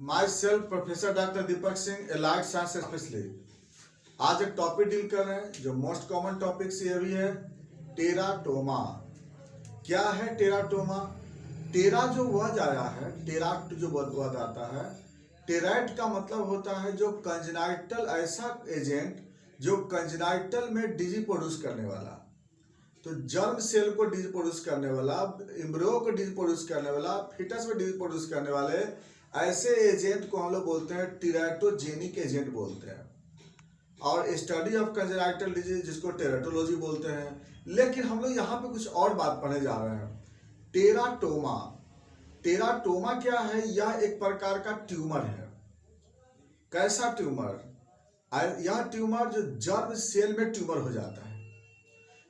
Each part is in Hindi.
My self professor doctor Deepak Singh, allied science specialist. आज एक टॉपिक डील कर रहे हैं जो मोस्ट कॉमन टॉपिक से ये भी है, टेराटोमा। क्या है टेराटोमा? टेरा जो वर्ड आया है, टेराक्ट जो वर्ड आता है, टेराइट का मतलब होता है जो कंजनाइटल, ऐसा एजेंट जो कंजनाइटल में डिजीज प्रोड्यूस करने वाला। तो जर्म सेल को डिजीज प्रोड्यूस करने वाला, एम्ब्रियो को डिजीज प्रोड्यूस करने वाला, फिटस में डिजीज प्रोड्यूस करने वाले ऐसे एजेंट को हम लोग बोलते हैं टेराटोजेनिक एजेंट बोलते हैं। और स्टडी ऑफ कंजनाइटल डिजीज जिसको टेराटोलॉजी बोलते हैं। लेकिन हम लोग यहाँ पे कुछ और बात पढ़ने जा रहे हैं। टेराटोमा, टेराटोमा क्या है? यह एक प्रकार का ट्यूमर है। कैसा ट्यूमर? यह ट्यूमर जो जर्म सेल में ट्यूमर हो जाता है।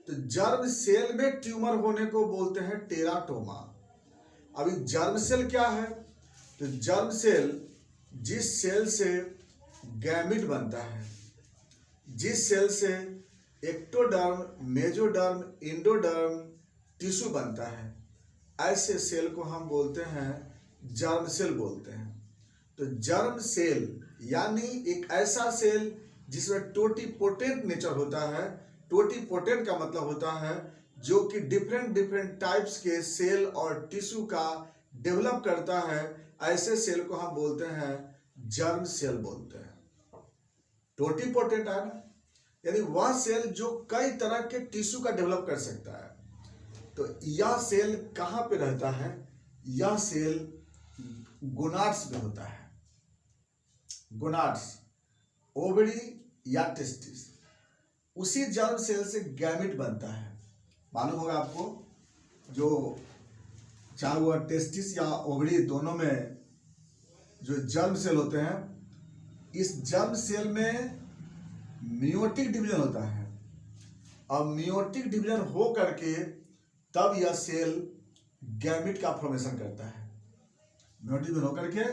तो जर्म सेल में ट्यूमर होने को बोलते हैं टेराटोमा। अभी जर्म सेल क्या है? तो जर्म सेल जिस सेल से गैमिट बनता है, जिस सेल से एक्टोडर्म, मेजोडर्म, इंडोडर्म टिश्यू बनता है, ऐसे सेल को हम बोलते हैं जर्म सेल बोलते हैं। तो जर्म सेल यानी एक ऐसा सेल जिसमें टोटीपोटेंट नेचर होता है। टोटीपोटेंट का मतलब होता है जो कि डिफरेंट टाइप्स के सेल और टिश्यू का डेवलप करता है। ऐसे सेल को हम बोलते हैं जर्म सेल बोलते हैं। टोटीपोटेंट है ना, यानी वह सेल जो कई तरह के टिश्यू का डेवलप कर सकता है। तो यह सेल कहाँ पे रहता है? यह सेल गोनाड्स में होता है। गोनाड्स, ओवरी या टेस्टिस, उसी जर्म सेल से गैमिट बनता है। मालूम होगा आपको, जो चाहे वह टेस्टिस या ओवरी दोनों में जो जर्म सेल होते हैं, इस जर्म सेल में मियोटिक डिवीजन होता है। और मियोटिक डिवीजन हो करके तब यह सेल गैमिट का फॉर्मेशन करता है। मियोटिक डिवीजन हो करके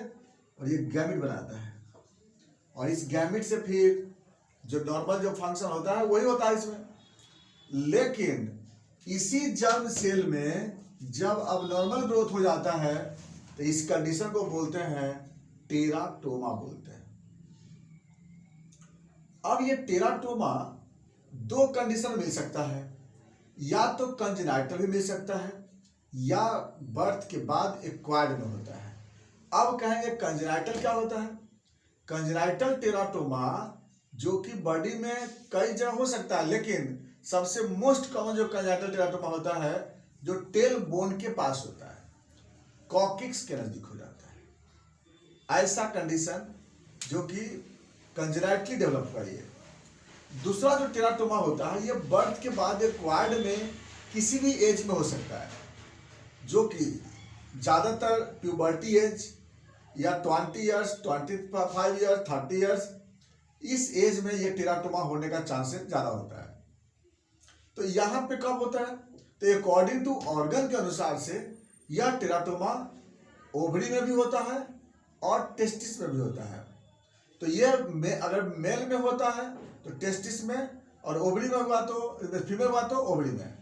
और ये गैमिट बनाता है। और इस गैमिट से फिर जो नॉर्मल जो फंक्शन होता है वही होता है इसमें। लेकिन इसी जर्म सेल में जब अब नॉर्मल ग्रोथ हो जाता है तो इस कंडीशन को बोलते हैं टेराटोमा बोलते हैं। अब ये टेराटोमा दो कंडीशन मिल सकता है, या तो कंजेनाइटल भी मिल सकता है या बर्थ के बाद एक्वायर्ड में होता है। अब कहेंगे कंजेनाइटल क्या होता है? कंजेनाइटल टेराटोमा जो कि बॉडी में कई जगह हो सकता है, लेकिन सबसे मोस्ट कॉमन जो कंजेनाइटल टेराटोमा होता है जो टेल बोन के पास होता है, कॉकिक्स के नजदीक हो जाता है। ऐसा कंडीशन जो कि कंजेनाइटली डेवलप हुआ है। दूसरा जो टेराटोमा होता है ये बर्थ के बाद एक्वायर्ड में किसी भी एज में हो सकता है, जो कि ज़्यादातर प्यूबर्टी एज या 20 ईयर्स, 25 ईयर्स, 30 ईयर्स, इस एज में ये टेराटोमा होने का चांसेस ज़्यादा होता है। तो यहाँ पे कब होता है? तो अकॉर्डिंग टू ऑर्गन के अनुसार से यह टेराटोमा ओवरी में भी होता है और टेस्टिस में भी होता है। तो ये अगर मेल में होता है तो टेस्टिस में, और ओवरी में हुआ तो फीमेल हुआ तो ओवरी में।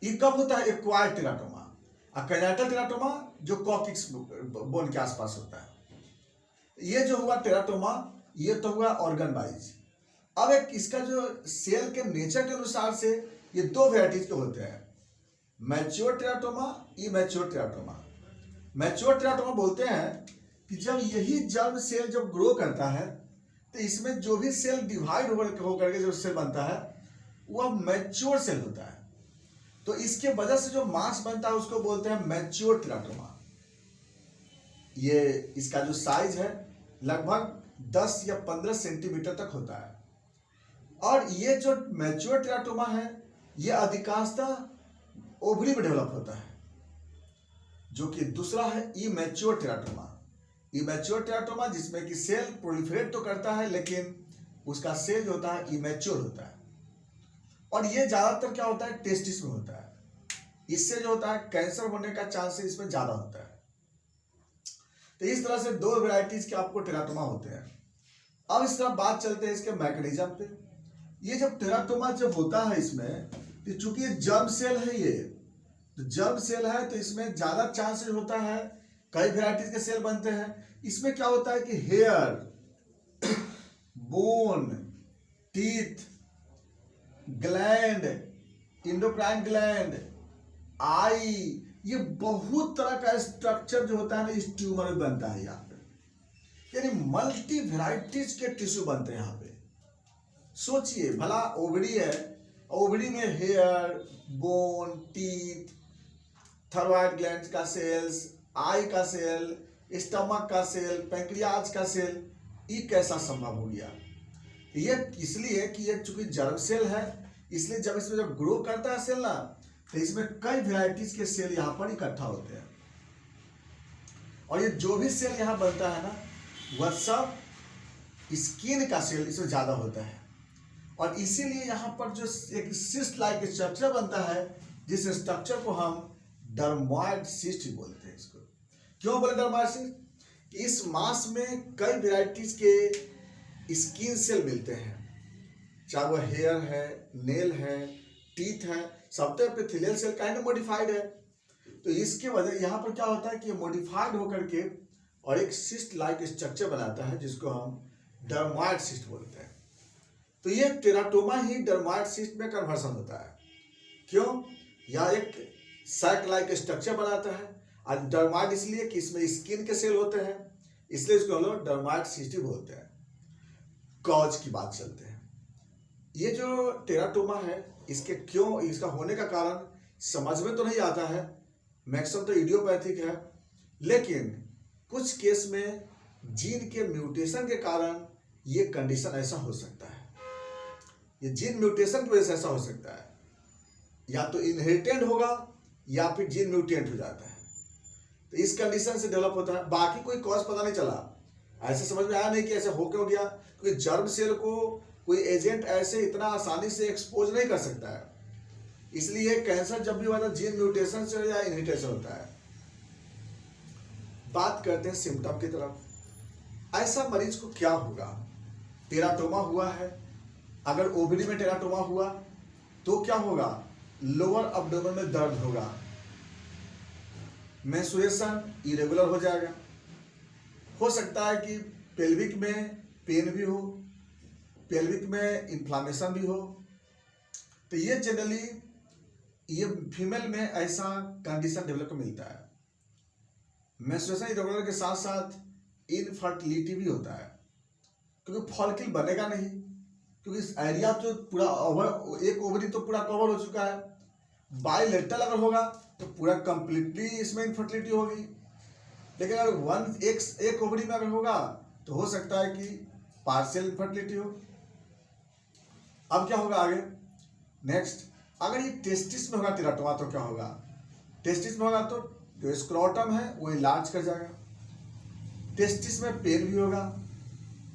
ये कब होता है? Acquired teratoma. और कंजेनाइटल टेराटोमा जो कॉकिक्स बोन के आसपास होता है। ये जो हुआ टेराटोमा, ये तो हुआ ऑर्गन वाइज। अब एक इसका जो सेल के नेचर के अनुसार से ये दो वेराइटीज के होते हैं, mature teratoma, immature teratoma. Mature teratoma बोलते हैं कि जब यही जर्म सेल जब ग्रो करता है तो इसमें जो भी सेल डिवाइड होकर के जो सेल बनता है वह मैच्योर सेल होता है। तो इसके वजह से जो मास बनता है उसको बोलते हैं मैच्योर टेराटोमा। ये इसका जो साइज है लगभग 10 या 15 सेंटीमीटर तक होता है। और ये जो मैच्योर टेराटोमा है ये अधिकांशतः ओवरी में डेवलप होता है, जो कि दूसरा है इमैच्योर टेराटोमा। इमैच्योर टेराटोमा जिसमें कि सेल प्रोलिफरेट तो करता है लेकिन उसका सेल जो होता है इमैच्योर होता है। और ये ज़्यादातर क्या होता है? टेस्टिस में होता है। इससे जो होता है कैंसर होने का चांसेस इसमें ज़्यादा होता है। तो इस तरह से दो वेराइटीज के आपको टेराटोमा होते हैं। अब इस तरह बात चलते हैं इसके मैकेनिज्म पे। ये जब टेराटोमा जब होता है इसमें, तो चूंकि ये जर्म सेल है, ये तो जर्म सेल है तो इसमें ज़्यादा चांसेस होता है कई वेराइटीज के सेल बनते हैं। इसमें क्या होता है कि hair, bone, teeth, gland, endocrine gland, eye, ये बहुत तरह का स्ट्रक्चर जो होता है ना इस ट्यूमर में बनता है यहाँ पे। यानी मल्टी वेराइटीज के टिश्यू बनते हैं यहाँ पे। सोचिए भला ओवरी है, ओवरी में hair, bone, teeth, thyroid gland का सेल्स, आई का सेल, स्टमक का सेल, पैंक्रियाज का सेल, ये कैसा संभव हो गया? ये इसलिए कि ये चूंकि जर्म सेल है, इसलिए जब इसमें जब ग्रो करता है सेल ना, तो इसमें कई वेराइटीज के सेल यहाँ पर इकट्ठा होते हैं। और ये जो भी सेल यहाँ बनता है ना, वह सब स्किन का सेल इसमें ज्यादा होता है। और इसीलिए यहाँ पर जो एक सिस्ट लाइक स्ट्रक्चर बनता है, जिस स्ट्रक्चर को हम डर्मोइड सिस्ट बोलते हैं। इसको क्यों बोले डर्मोइड सिस्ट? इस मांस में कई वेराइटीज के स्किन सेल मिलते हैं, चाहे वो हेयर है, नेल है, टीथ है, सब तो एपिथेलियल सेल काइंड मॉडिफाइड है। तो इसके वजह यहाँ पर क्या होता है कि मॉडिफाइड होकर के और एक सिस्ट लाइक स्ट्रक्चर बनाता है, जिसको हम डर्मोइड सिस्ट बोलते हैं। तो ये टेराटोमा ही डर्मोइड सिस्ट में कन्वर्सन होता है। क्यों? यह एक सैक लाइक स्ट्रक्चर बनाता है। और डर्मोइड इसलिए कि इसमें स्किन के सेल होते हैं, इसलिए इसको हम लोग डर्मोइड सिस्ट ही बोलते हैं। कॉज की बात चलते हैं। ये जो टेराटोमा है, इसके क्यों, इसका होने का कारण समझ में तो नहीं आता है। मैक्सिमम तो इडियोपैथिक है, लेकिन कुछ केस में जीन के म्यूटेशन के कारण ये कंडीशन ऐसा हो सकता है। ये जीन म्यूटेशन की वजह से ऐसा हो सकता है, या तो इनहेरिटेड होगा या फिर जीन म्यूटेंट हो जाता है, तो इस कंडीशन से डेवलप होता है। बाकी कोई कॉज पता नहीं चला, ऐसे समझ में आया नहीं कि ऐसे हो क्यों गया, क्योंकि जर्म सेल को कोई एजेंट ऐसे इतना आसानी से एक्सपोज नहीं कर सकता है। इसलिए कैंसर जब भी होता है जीन म्यूटेशन से या इनहेरिटेशन होता है। बात करते हैं सिम्टम की तरफ। ऐसा मरीज को क्या होगा? टेराटोमा हुआ है, अगर ओवरी में टेराटोमा हुआ तो क्या होगा? लोअर अब्डोमेन में दर्द होगा, मेंस्ट्रुएशन इरेगुलर हो जाएगा, हो सकता है कि पेल्विक में पेन भी हो, पेल्विक में इन्फ्लामेशन भी हो। तो ये जनरली ये फीमेल में ऐसा कंडीशन डेवलप मिलता है। मेंस्ट्रुएशन इरेगुलर के साथ साथ इनफर्टिलिटी भी होता है, क्योंकि फॉलिकल बनेगा नहीं, क्योंकि इस एरिया तो पूरा एक ओवरी तो पूरा कवर हो चुका है। बायलेटरल अगर होगा तो पूरा कंप्लीटली इसमें इनफर्टिलिटी होगी, लेकिन अगर एक ओवरी में अगर होगा तो हो सकता है कि पार्शियल इनफर्टिलिटी हो। अब क्या होगा आगे? नेक्स्ट, अगर ये टेस्टिस में होगा टेराटोमा तो क्या होगा? टेस्टिस में होगा तो जो स्क्रोटम है वो इलाज कर जाएगा। टेस्टिस में पेन भी होगा,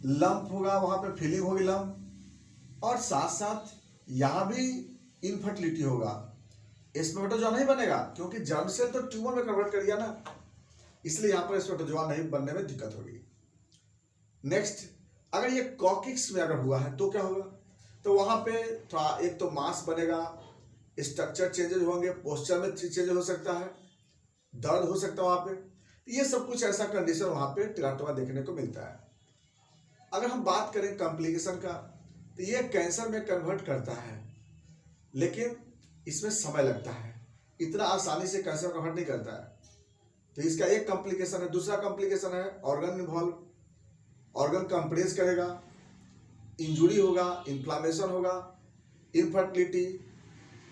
लंप होगा, वहां पे फीलिंग होगी लंप, और साथ साथ यहाँ भी इनफर्टिलिटी होगा। स्पर्मेटोजोआ नहीं बनेगा, क्योंकि जर्म सेल तो ट्यूमर में कन्वर्ट कर दिया ना, इसलिए यहाँ पर स्पर्मेटोजोआ नहीं बनने में दिक्कत होगी। नेक्स्ट, अगर ये कॉकिक्स में अगर हुआ है तो क्या होगा? तो वहां पे थोड़ा एक तो मास बनेगा, स्ट्रक्चर चेंजेस होंगे, पोस्चर में चेंज हो सकता है, दर्द हो सकता है वहां पे। ये सब कुछ ऐसा कंडीशन वहां पे टेराटोमा देखने को मिलता है। अगर हम बात करें कॉम्प्लिकेशन का, तो ये कैंसर में कन्वर्ट करता है, लेकिन इसमें समय लगता है, इतना आसानी से कैंसर में कन्वर्ट नहीं करता है। तो इसका एक कॉम्प्लिकेशन है। दूसरा कॉम्प्लिकेशन है ऑर्गन इन्वॉल्व, ऑर्गन कंप्रेस करेगा, इंजुरी होगा, इन्फ्लामेशन होगा, इनफर्टिलिटी,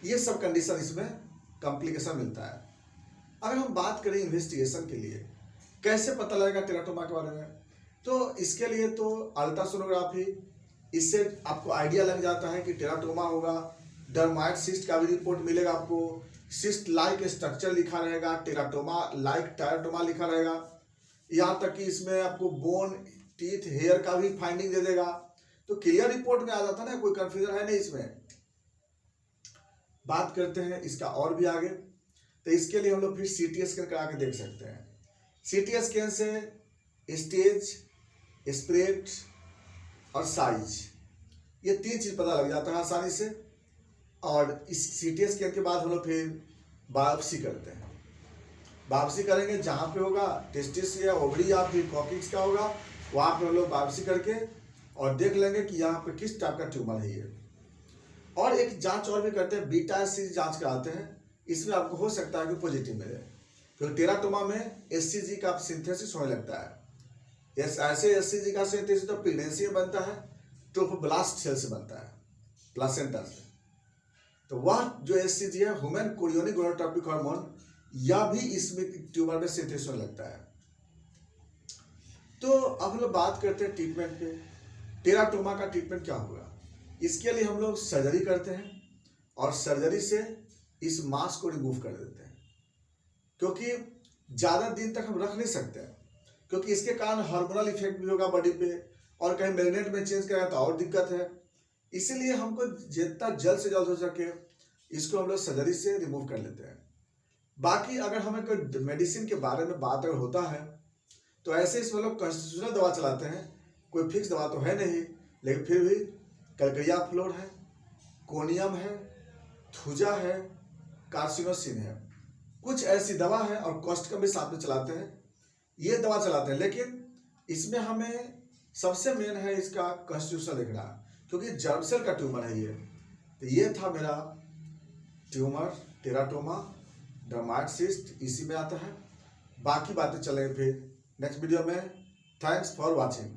ये सब कंडीशन इसमें कॉम्प्लिकेशन मिलता है। अगर हम बात करें इन्वेस्टिगेशन के लिए कैसे पता लगेगा टेराटोमा के बारे में, तो इसके लिए तो अल्ट्रासोनोग्राफी, इससे आपको आइडिया लग जाता है कि टेराटोमा होगा। डर्मोइड सिस्ट का भी रिपोर्ट मिलेगा आपको, सिस्ट लाइक स्ट्रक्चर लिखा रहेगा, टेराटोमा लाइक टेराटोमा लिखा रहेगा, यहाँ तक कि इसमें आपको बोन, टीथ, हेयर का भी फाइंडिंग दे देगा। तो क्लियर रिपोर्ट में आ जाता ना, कोई कंफ्यूजन है नहीं इसमें। बात करते हैं इसका और भी आगे, तो इसके लिए हम लोग फिर सीटी स्कैन करा के देख सकते हैं। सीटी स्कैन से स्टेज, स्प्रेड और साइज, ये तीन चीज पता लग जाता है आसानी से। और इस सीटी स्कैन के बाद हम लोग फिर बायोप्सी करते हैं। वापसी करेंगे जहाँ पे होगा टेस्टिस या ओवरी या फिर कॉकिक्स का होगा, वहाँ पे हम लोग वापसी करके और देख लेंगे कि यहाँ पे किस टाइप का ट्यूमर है ये। और एक जांच और भी करते हैं, बीटा एससीजी जांच कराते हैं, इसमें आपको हो सकता है कि पॉजिटिव मिले, क्योंकि टेराटोमा में एससीजी का सिंथेसिस होने लगता है। ऐसे एससीजी का सिंथेसिस तो प्रेगनेंसी में बनता है, ट्रोफोब्लास्ट सेल से बनता है, प्लासेंटा से। तो वह जो एससीजी है ह्यूमन कोरियोनिक गोनाडोट्रोपिक हार्मोन, यह भी इसमें ट्यूमर में सिंथेसिस होने लगता है। तो अब हम लोग बात करते हैं ट्रीटमेंट पे। टेराटोमा का ट्रीटमेंट क्या होगा? इसके लिए हम लोग सर्जरी करते हैं और सर्जरी से इस मांस को रिमूव कर देते हैं, क्योंकि ज़्यादा दिन तक हम रख नहीं सकते हैं, क्योंकि इसके कारण हार्मोनल इफेक्ट भी होगा बॉडी पे, और कहीं मैग्नेट में चेंज करेगा तो और दिक्कत है। इसीलिए हमको जितना जल्द से जल्द हो सके इसको हम लोग सर्जरी से रिमूव कर लेते हैं। बाकी अगर हमें कोई मेडिसिन के बारे में बात अगर होता है तो ऐसे इसमें लोग कॉन्स्टिट्यूशनल दवा चलाते हैं, कोई फिक्स दवा तो है नहीं, लेकिन फिर भी कैलकारिया फ्लोर है, कोनियम है, थुजा है, कार्सिनोसिन है, कुछ ऐसी दवा है, और कॉस्टकम भी साथ में चलाते हैं, ये दवा चलाते हैं। लेकिन इसमें हमें सबसे मेन है इसका कॉन्स्टिट्यूशन देखना, क्योंकि जर्म सेल का ट्यूमर है ये। तो ये था मेरा ट्यूमर टेराटोमा, डर्माइड सिस्ट, इसी में आता है। बाकी बातें चलेंगे फिर नेक्स्ट वीडियो में। Thanks for watching.